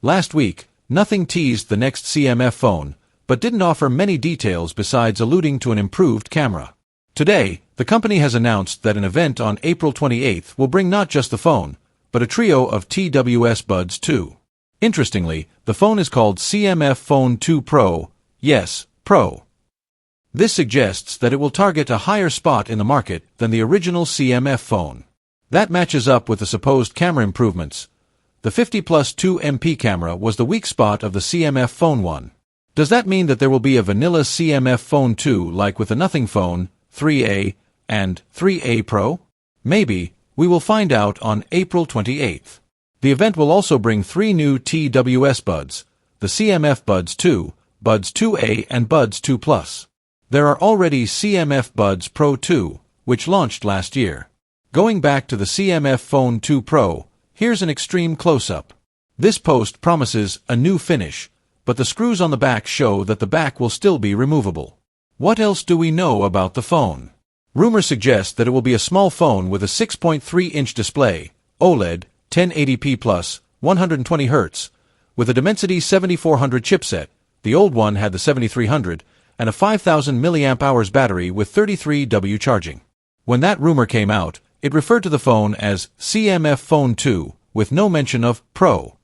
Last week, Nothing teased the next CMF phone, but didn't offer many details besides alluding to an improved camera. Today, the company has announced that an event on April 28th will bring not just the phone, but a trio of TWS Buds 2. Interestingly, the phone is called CMF Phone 2 Pro. Yes, Pro. This suggests that it will target a higher spot in the market than the original CMF phone. That matches up with the supposed camera improvements. The 50+2 MP camera was the weak spot of the CMF Phone 1. Does that mean that there will be a vanilla CMF Phone 2 like with the Nothing Phone 3A and 3A Pro? Maybe. We will find out on April 28th. The event will also bring 3 new TWS buds, the CMF Buds 2, Buds 2A and Buds 2 Plus. There are already CMF Buds Pro 2, which launched last year. Going back to the CMF Phone 2 Pro, here's an extreme close-up. This post promises a new finish, but the screws on the back show that the back will still be removable. What else do we know about the phone? Rumors suggest that it will be a small phone with a 6.3-inch display, OLED, 1080p+, 120Hz, with a Dimensity 7400 chipset. The old one had the 7300, and a 5000 mAh battery with 33W charging. When that rumor came out, it referred to the phone as CMF Phone 2, with no mention of Pro.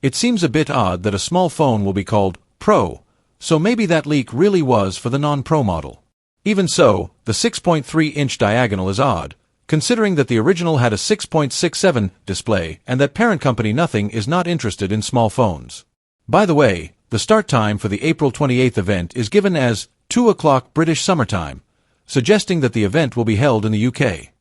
It seems a bit odd that a small phone will be called Pro, so maybe that leak really was for the non-Pro model. Even so, the 6.3-inch diagonal is odd, considering that the original had a 6.67 display and that parent company Nothing is not interested in small phones. By the way, the start time for the April 28th event is given as 2 o'clock British summertime, suggesting that the event will be held in the UK.